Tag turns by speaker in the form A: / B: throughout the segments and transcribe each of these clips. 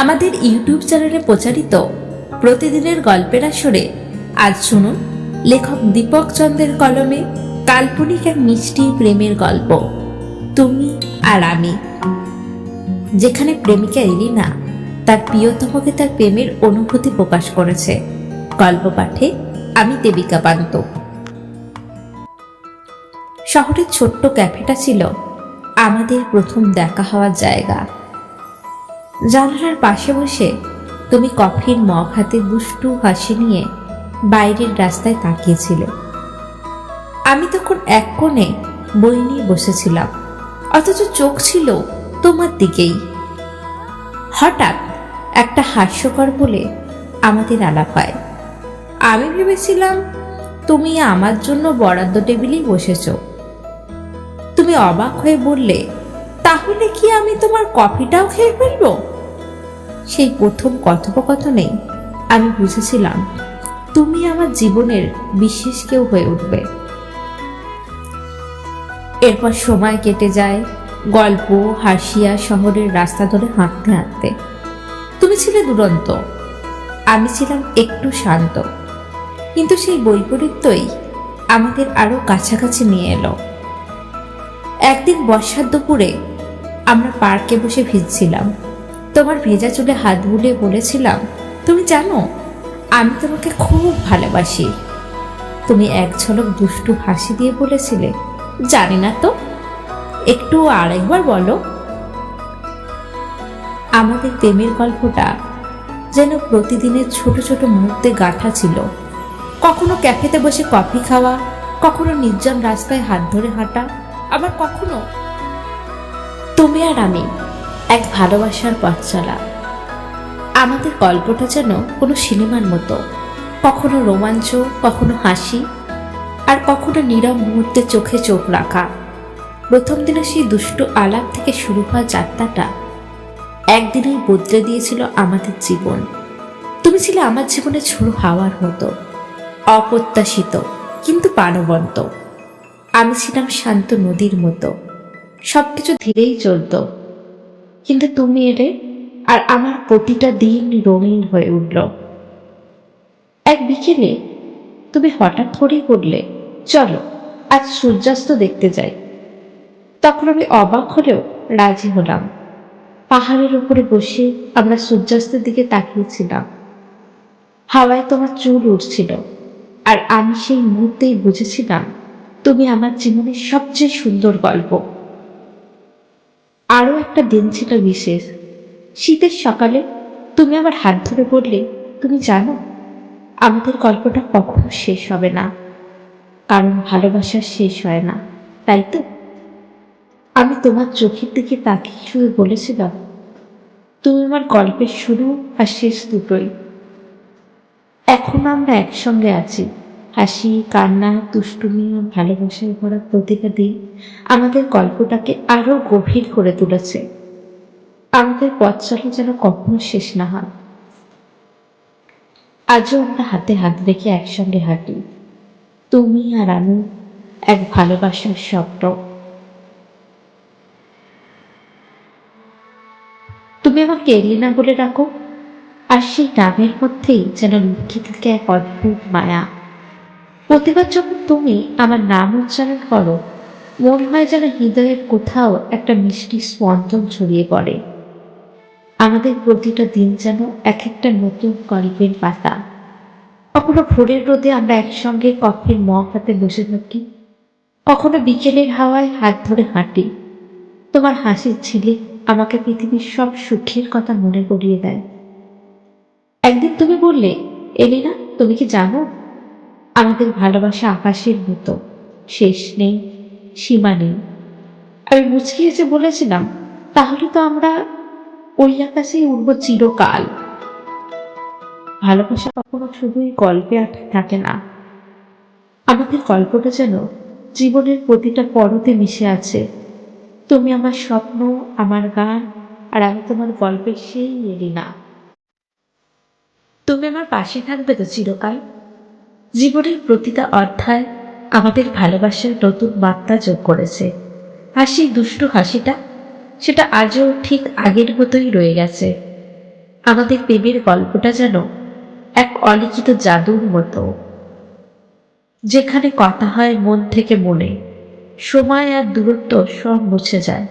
A: আমাদের ইউটিউব চ্যানেলে প্রচারিত প্রতিদিনের গল্পের আসরে আজ শুনুন লেখক দীপক চন্দ্রের কলমে কাল্পনিক এক মিষ্টি প্রেমের গল্প তুমি আর আমি, যেখানে প্রেমিকা এলিনা তার প্রিয়তমকে তার প্রেমের অনুভূতি প্রকাশ করেছে। গল্প পাঠে আমি দেবিকা পান্ত। শহরের ছোট্ট ক্যাফেটা ছিল আমাদের প্রথম দেখা হওয়ার জায়গা। জানালার পাশে বসে তুমি কফির মগ হাতে দুষ্টু হাসি নিয়ে বাইরের রাস্তায় তাকিয়েছিলে। আমি তখন এক কোণে বই নিয়ে বসেছিলাম, অথচ চোখ ছিল তোমার দিকেই। হঠাৎ একটা হাস্যকর বলে আমাদের আলাপ হয়। আমি ভেবেছিলাম তুমি আমার জন্য বরাদ্দ টেবিলেই বসেছ। তুমি অবাক হয়ে বললে, তাহলে কি আমি তোমার কফিটাও খেয়ে ফেলবো? সেই প্রথম কথোপকথনেই আমি বুঝেছিলাম তুমি আমার জীবনের বিশেষ কেউ হয়ে উঠবে। এরপর সময় কেটে যায়, গল্প, হাসিয়া শহরের রাস্তা ধরে হাঁটতে হাঁটতে। তুমি ছিলে দুরন্ত, আমি ছিলাম একটু শান্ত, কিন্তু সেই বৈপরীত্যই আমাদের আরো কাছাকাছি নিয়ে এলো। একদিন বর্ষার দুপুরে আমরা পার্কে বসে ভিজছিলাম। তোমার ভেজা চুলে হাত বুলিয়ে বলেছিলাম, তুমি জানো আমি তোমাকে খুব ভালোবাসি। তুমি এক ঝলক দুষ্টু হাসি দিয়ে বলেছিলে, জানি না তো, একটু আরেকবার বলো। আমাদের প্রেমের গল্পটা যেন প্রতিদিনের ছোট ছোট মুহূর্তে গাঁথা ছিল। কখনো ক্যাফেতে বসে কফি খাওয়া, কখনো নির্জন রাস্তায় হাত ধরে হাঁটা, আবার কখনো তুমি আর আমি এক ভালোবাসার পথ চলা। আমাদের গল্পটা যেন কোনো সিনেমার মতো, কখনো রোমাঞ্চ, কখনো হাসি, আর কখনো নীরব মুহূর্তে চোখে চোখ রাখা। প্রথম দিনে সেই দুষ্টু আলাপ থেকে শুরু হওয়া যাত্রাটা একদিনেই বদলে দিয়েছিল আমাদের জীবন। তুমি ছিলে আমার জীবনে ঝোড়ো হাওয়ার মতো, অপ্রত্যাশিত কিন্তু প্রাণবন্ত। আমি ছিলাম শান্ত নদীর মতো, সবকিছু ধীরেই চলত। কিন্তু তুমি এলে আর আমার প্রতিটা দিন রঙিন হয়ে উঠল। এক বিকেলে তুমি হঠাৎ করেই বললে, চলো আজ সূর্যাস্ত দেখতে যাই। তখন আমি অবাক হলেও রাজি হলাম। পাহাড়ের উপরে বসে আমরা সূর্যাস্তের দিকে তাকিয়েছিলাম। হাওয়ায় তোমার চুল উঠছিল, আর আমি সেই মুহূর্তেই বুঝেছিলাম তুমি আমার জীবনের সবচেয়ে সুন্দর গল্প। আরও একটা দিন ছিল বিশেষ। শীতের সকালে তুমি আমার হাত ধরে বললে, তুমি জানো আমাদের গল্পটা কখনো শেষ হবে না, কারণ ভালোবাসা শেষ হয় না, তাই তো? আমি তোমার চোখের দিকে তাকিয়ে শুধু বলেছিলাম, তুমি আমার গল্পের শুরু আর শেষ দুটোই। এখন আমরা একসঙ্গে আছি। হাসি, কান্না, দুষ্টুমি আর ভালোবাসায় ভরা প্রতিটা দিন আমাদের গল্পটাকে আরো গভীর করে তুলেছে। আমাদের পথ চলা যেন কখনো শেষ না হয়। আজও আমরা হাতে হাত রেখে একসঙ্গে হাঁটি, তুমি আর আমি, এক ভালোবাসার স্বপ্ন। তুমি আমাকে এলিনা বলে রাখো, আর সেই নামের মধ্যেই যেন লুকিয়ে থাকে এক অদ্ভুত মায়া। প্রতিবার যখন তুমি আমার নাম উচ্চারণ করো, মনে হয় যেন হৃদয়ের কোথাও একটা মিষ্টি স্পন্দন ছড়িয়ে পড়ে। আমাদের প্রতিটা দিন যেন এক একটা নতুন গল্পের পাতা। কখনো ভোরের রোদে আমরা একসঙ্গে কফির মগ হাতে বসে থাকি, কখনো বিকেলের হাওয়ায় হাত ধরে হাঁটি। তোমার হাসির ঝিলে আমাকে পৃথিবীর সব সুখের কথা মনে করিয়ে দেয়। একদিন তুমি বললে, এলিনা তুমি কি জানো আমাদের ভালোবাসা আকাশের মতো, শেষ নেই, সীমা নেই। আমি মুচকি এসে বলেছিলাম, তাহলে তো আমরা ওই আকাশেই উড়বো চিরকাল। ভালোবাসা কখনো শুধুই গল্পে আটকে থাকে না, আমাদের গল্পটা যেন জীবনের প্রতিটা পরতে মিশে আছে। তুমি আমার স্বপ্ন, আমার গান, আর আমি তোমার গল্পের সেই এলিনা। তুমি আমার পাশে থাকবে তো চিরকাল? জীবনের প্রতিটা অধ্যায় আমাদের ভালোবাসার নতুন মাত্রা যোগ করেছে। আর সেই দুষ্টু হাসিটা, সেটা আজও ঠিক আগের মতোই রয়ে গেছে। আমাদের প্রেমের গল্পটা যেন এক অলিখিত জাদুর মতো, যেখানে কথা হয় মন থেকে মনে, সময় আর দূরত্ব সব মুছে যায়।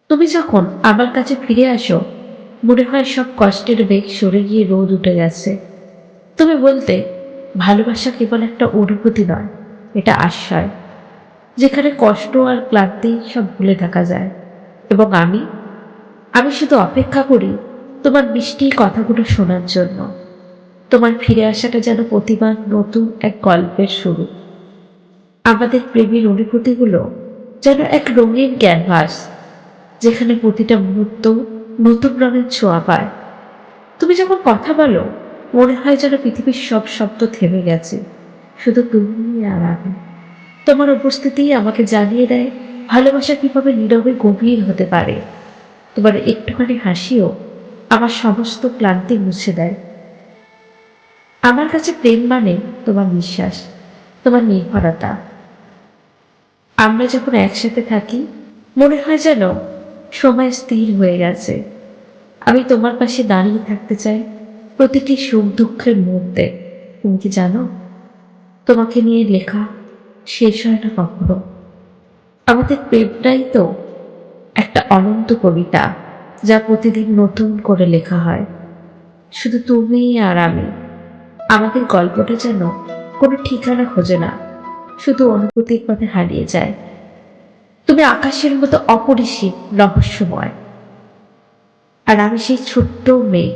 A: তুমি যখন আমার কাছে ফিরে আসো, মনে হয় সব কষ্টের বেগ সরে গিয়ে রোদ উঠে গেছে। তুমি বলতে, ভালোবাসা কেবল একটা অনুভূতি নয়, এটা আশ্রয়, যেখানে কষ্ট আর ক্লান্তি সব ভুলে থাকা যায়। এবং আমি শুধু অপেক্ষা করি তোমার মিষ্টি কথাগুলো শোনার জন্য। তোমার ফিরে আসাটা যেন প্রতিবার নতুন এক গল্পের শুরু। আমাদের প্রেমের অনুভূতিগুলো যেন এক রঙিন ক্যানভাস, যেখানে প্রতিটা মুহূর্ত নতুন রঙের ছোঁয়া পায়। তুমি যখন কথা বলো, মনে হয় যেন পৃথিবীর সব শব্দ থেমে গেছে, শুধু তুমি আর আমি। তোমার উপস্থিতি আমাকে জানিয়ে দেয় ভালোবাসা কিভাবে নীরবে গভীর হতে পারে। তোমার একটুখানি হাসিও আমার সমস্ত ক্লান্তি মুছে দেয়। আমার কাছে প্রেম মানে তোমার বিশ্বাস, তোমার নির্ভরতা। আমরা যখন একসাথে থাকি, মনে হয় যেন সময় স্থির হয়ে গেছে। আমি তোমার পাশে দাঁড়িয়ে থাকতে চাই প্রতিটি সুখ দুঃখের মুহূর্তে। তুমি কি জানো, তোমাকে নিয়ে লেখা শেষ হয় না কখনো। আমাদের প্রেমটাই তো একটা অনন্ত কবিতা, যা প্রতিদিন নতুন করে লেখা হয়। শুধু তুমি আর আমি। আমাদের গল্পটা যেন কোনো ঠিকানা খোঁজে না, শুধু অনুভূতির পথে হারিয়ে যায়। তুমি আকাশের মতো অপরিসীম, রহস্যময়, আর আমি সেই ছোট্ট মেয়ে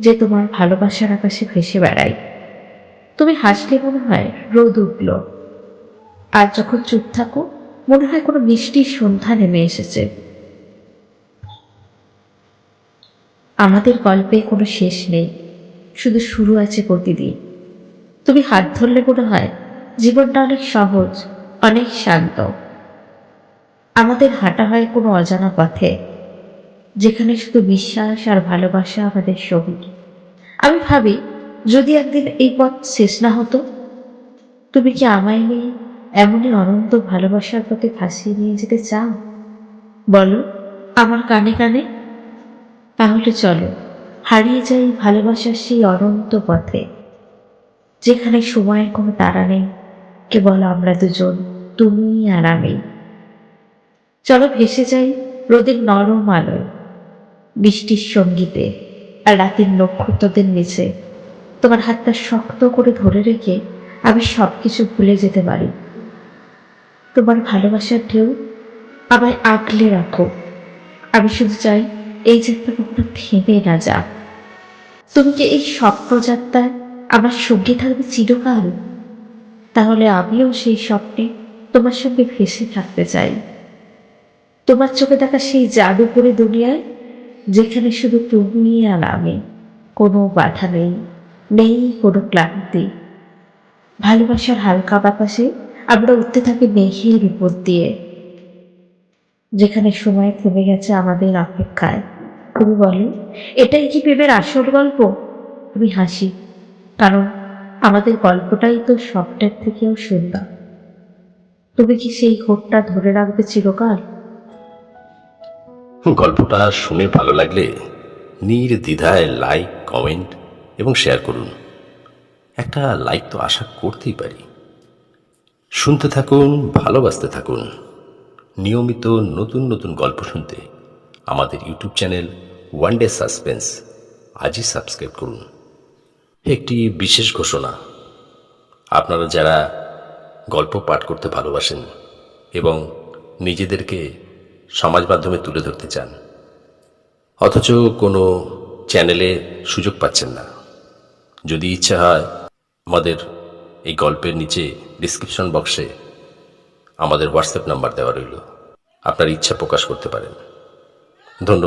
A: যে তোমার ভালোবাসার আকাশে ভেসে বেড়াই। তুমি হাসলে মনে হয় রোদ উঠল, আর যখন চুপ থাকো মনে হয় কোনো মিষ্টি সন্ধ্যা নেমে এসেছে। আমাদের গল্পে কোনো শেষ নেই, শুধু শুরু আছে প্রতিদিন। তুমি হাত ধরলে মনে হয় জীবনটা অনেক সহজ, অনেক শান্ত। আমাদের হাঁটা হয় কোনো অজানা পথে, যেখানে শুধু বিশ্বাস আর ভালোবাসা আমাদের সঙ্গী। আমি ভাবি, যদি একদিন এই পথ শেষ না হতো, তুমি কি আমায় নিয়ে এমনই অনন্ত ভালোবাসার পথে ভাসিয়ে নিয়ে যেতে চাও? বলো আমার কানে কানে। তাহলে চলো হারিয়ে যাই ভালোবাসার সেই অনন্ত পথে, যেখানে সময়ের কোনো তাড়া নেই, কেবল আমরা দুজন, তুমি আর আমি। চলো ভেসে যাই রোদের নরম আলোয়, বৃষ্টির সঙ্গীতে, আর রাতের নক্ষত্রদের নিচে। তোমার হাতটা শক্ত করে ধরে রেখে আমি সবকিছু ভুলে যেতে পারি। তোমার ভালোবাসার ঢেউ আমায় আগলে রাখো। আমি শুধু চাই এই যাত্রা কখনো থেমে না যাক। তুমি কি এই স্বপ্নযাত্রায় আমার সঙ্গী থাকবে চিরকাল? তাহলে আমিও সেই স্বপ্নে তোমার সঙ্গে ভেসে থাকতে চাই, তোমার চোখে দেখা সেই জাদুকরী দুনিয়ায়, যেখানে শুধু তুমি আর আমি। কোনো বাধা নেই, নেই কোনো ক্লান্তি। ভালোবাসার হালকা বাতাসে আমরা উঠতে থাকি মেঘের উপর দিয়ে, যেখানে সময় থেমে গেছে আমাদের অপেক্ষায়। তুমি বলো, এটাই কি প্রেমের আসল গল্প? আমি হাসি, কারণ আমাদের গল্পটাই তো স্বপ্নের থেকেও সুন্দর। তুমি কি সেই হোপটা ধরে রাখবে চিরকাল?
B: গল্পটা শুনে ভালো লাগলে নির্দ্বিধায় লাইক, কমেন্ট এবং শেয়ার করুন। একটা লাইক তো আশা করতেই পারি। শুনতে থাকুন, ভালোবাসতে থাকুন। নিয়মিত নতুন নতুন গল্প শুনতে আমাদের YouTube channel one day suspense আজই সাবস্ক্রাইব করুন। একটি বিশেষ ঘোষণা, আপনারা যারা গল্প পাঠ করতে ভালোবাসেন এবং নিজেদেরকে সমাজ মাধ্যমে তুলে ধরতে চান, অথচ কোনো চ্যানেলে সুযোগ পাচ্ছেন না, যদি ইচ্ছা হয়, আমাদের এই গল্পের নিচে ডিসক্রিপশন বক্সে আমাদের হোয়াটসঅ্যাপ নাম্বার দেওয়া রইল। আপনার ইচ্ছা প্রকাশ করতে পারেন। ধন্যবাদ।